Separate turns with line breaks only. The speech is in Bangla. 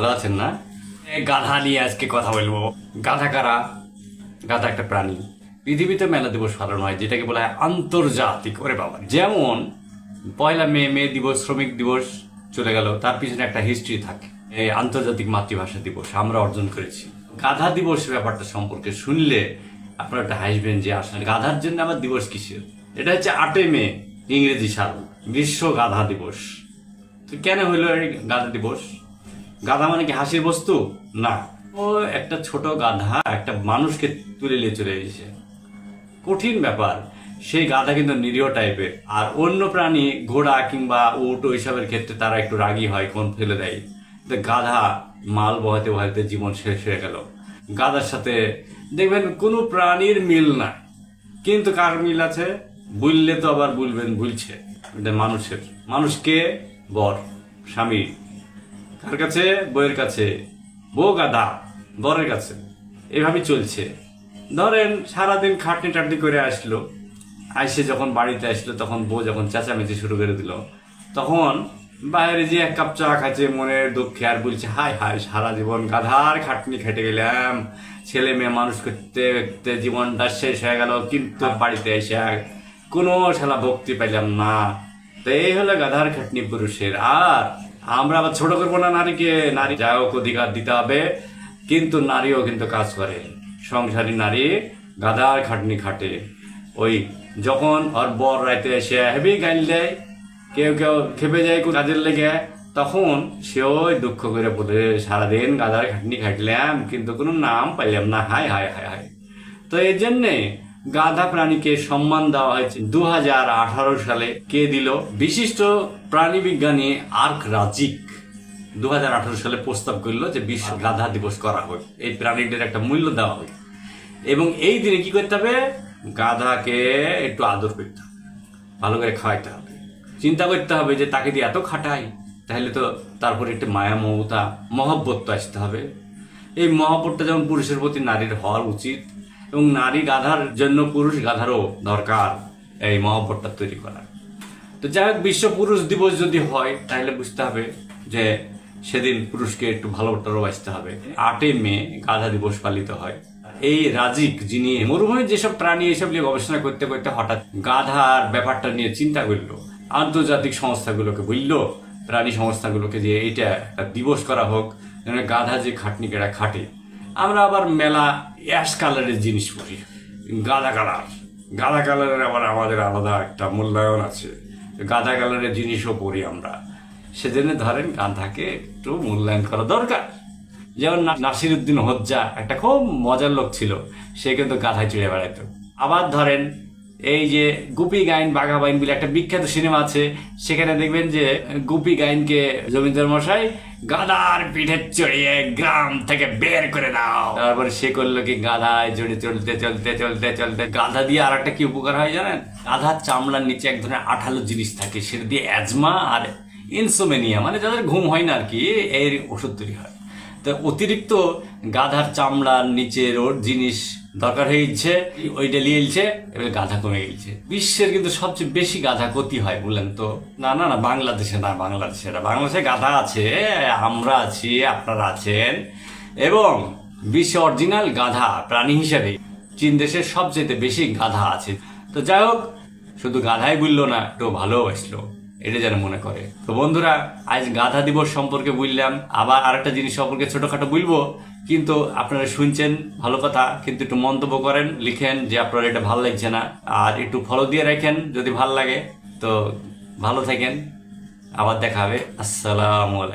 ভালো আছেন না? গাধা নিয়ে আজকে কথা বলবো। গাধা কারা? গাধা একটা প্রাণী। পৃথিবীতে মেলা দিবস পালন হয়, যেটাকে বলা হয় আন্তর্জাতিক। ওরে বাবা, যেমন 1 মে মে দিবস, শ্রমিক দিবস চলে গেল, তার পিছনে একটা হিস্ট্রি থাকে। এই আন্তর্জাতিক মাতৃভাষা দিবস আমরা অর্জন করেছি। গাধা দিবস ব্যাপারটা সম্পর্কে শুনলে আপনারা একটা হাসবেন যে আসলে গাধার জন্য আমার দিবস কিসের। এটা হচ্ছে 8 মে ইংরেজি সাল, বিশ্ব গাধা দিবস। তো কেন হইল এই গাধা দিবস? গাধা মানে কি হাসির বস্তু? না, ও একটা ছোট গাধা একটা মানুষকে তুলে নিয়ে চলে এসেছে। কঠিন ব্যাপার। সেই গাধা কিন্তু নিরীহ টাইপের, আর অন্য প্রাণী ঘোড়া কিংবা উট ওইসবের ক্ষেত্রে তারা একটু রাগী হয়, কোন ফেলে দেয়। গাধা মাল বহাতে বহাতে জীবন শেষ হয়ে গেল। গাধার সাথে দেখবেন কোনো প্রাণীর মিল না, কিন্তু কার মিল আছে? বুঝলে তো আবার বলবেন ভুলছে। এটা মানুষের। মানুষকে বর, স্বামী, কার কাছে? বউয়ের কাছে। বউ গাধা, বরের কাছে। এভাবে চলছে। ধরেন সারাদিন খাটনি টাটনি করে আসলো, আইসে যখন বাড়িতে আসলো তখন বউ যখন চেঁচামেচি শুরু করে দিল, তখন বাইরে যে 1 কাপ চা খাচ্ছে মনের দুঃখে, আর বলছে হায় হায় সারা জীবন গাধার খাটনি খেটে গেলাম, ছেলে মেয়ে মানুষ করতে করতে জীবনটা শেষ হয়ে গেল, কিন্তু বাড়িতে এসে কোনো শালা ভক্তি পাইলাম না। তো এই হলো গাধার খাটনি পুরুষের। আর আমরা আবার ছোট করবো না নারীকে। নারী যা হোক অধিকার দিতে হবে, কিন্তু নারীও কিন্তু কাজ করে। সংসারী নারী গাধার খাটনি খাটে। ওই যখন ওর বর রাইতে এসে হেভি গাইল দেয়, কেউ কেউ খেপে যায় কাজের লেগে, তখন সেও দুঃখ করে বলে সারাদিন গাধার খাটনি খাটলাম, কিন্তু কোনো নাম পাইলাম না, হায় হায় হায় হায়। তো এই জন্যে গাধা প্রাণীকে সম্মান দেওয়া হয়েছে 2018 সালে। কে দিল? বিশিষ্ট প্রাণী বিজ্ঞানী আর্ক রাজিক 2018 সালে প্রস্তাব করলো যে বিশ্ব গাধা দিবস করা হোক, এই প্রাণীটির একটা মূল্য দেওয়া হোক। এবং এই দিনে কি করতে হবে? গাধাকে একটু আদর করতে হবে, ভালো করে খাওয়াইতে হবে, চিন্তা করতে হবে যে তাকে দিয়ে এত খাটাই, তাহলে তো তারপরে একটু মায়া মমতা মহব্বত তো আসতে হবে। এই মহব্বতটা যেমন পুরুষের প্রতি নারীর হওয়া উচিত, এবং নারী গাধার জন্য পুরুষ গাধারও দরকার এই মহব্বতটা তৈরি করা। তো যাই হোক, বিশ্ব পুরুষ দিবস যদি হয় তাহলে বুঝতে হবে যে সেদিন পুরুষকে একটু ভালোবাসতে হবে। 8 মে গাধা দিবস পালিত হয়। এই রাজিক, যিনি মরুভূমির যেসব প্রাণী এসব নিয়ে গবেষণা করতে করতে হঠাৎ গাধার ব্যাপারটা নিয়ে চিন্তা করলো, আন্তর্জাতিক সংস্থাগুলোকে বললো, প্রাণী সংস্থাগুলোকে, যে এইটা একটা দিবস করা হোক, গাধা যে খাটনি কেটা খাটে। আমরা আবার মেলা অ্যাশ কালারের জিনিস পরি, গাধা কালার। গাধা কালারের আবার আমাদের আলাদা একটা মূল্যায়ন আছে, গাধা কালারের জিনিসও পরি আমরা। সেজন্য ধরেন গাধাকে একটু মূল্যায়ন করা দরকার। যেমন নাসিরউদ্দিন হোজ্জা একটা খুব মজার লোক ছিল, সে কিন্তু গাধায় চড়ে বেড়াইতো। আবার ধরেন এই যে গুপি গাইন বাঘা বাইন বলে একটা বিখ্যাত সিনেমা আছে, সেখানে দেখবেন যে গুপি গাইনকে জমিদার মশাই গাধার পিঠে চড়িয়ে গ্রাম থেকে বের করে দাও। তারপরে সে করলো কি, গাধায় জড়িয়ে চলতে চলতে চলতে চলতে। গাধা দিয়ে আর একটা কি উপকার হয় জানেন? গাধার চামড়ার নিচে এক ধরনের আঠালো জিনিস থাকে, সেটা দিয়ে অ্যাজমা আর ইনসোমেনিয়া, মানে যাদের ঘুম হয় না আর কি, এর ওষুধ তৈরি হয়। তো অতিরিক্ত গাধার চামড়ার নিচের ওর জিনিস দরকার হয়ে গেছে, ওইটা নিয়ে এলছে, এবার গাধা কমে গেছে। বিশ্বের কিন্তু সবচেয়ে বেশি গাধা ক্ষতি হয় বললেন তো? না না না, বাংলাদেশে না। বাংলাদেশে গাধা আছে, আমরা আছি, আপনারা আছেন, এবং বিশ্বে অরিজিনাল গাধা প্রাণী হিসেবে চীন দেশের সবচেয়ে বেশি গাধা আছে। তো যাই হোক, শুধু গাধাই বললো না, একটু ভালোবাসলো, এটা যেন মনে করে। তো বন্ধুরা, আজ গাধা দিবস সম্পর্কে বললাম, আবার আরেকটা জিনিস সম্পর্কে ছোটখাটো বলবো, কিন্তু আপনারা শুনছেন ভালো কথা, কিন্তু একটু মন্তব্য করেন, লিখেন যে আপনার এটা ভালো লাগছে না, আর একটু ফলো দিয়ে রাখেন যদি ভালো লাগে। তো ভালো থাকেন, আবার দেখা হবে। আসসালামু আলাইকুম।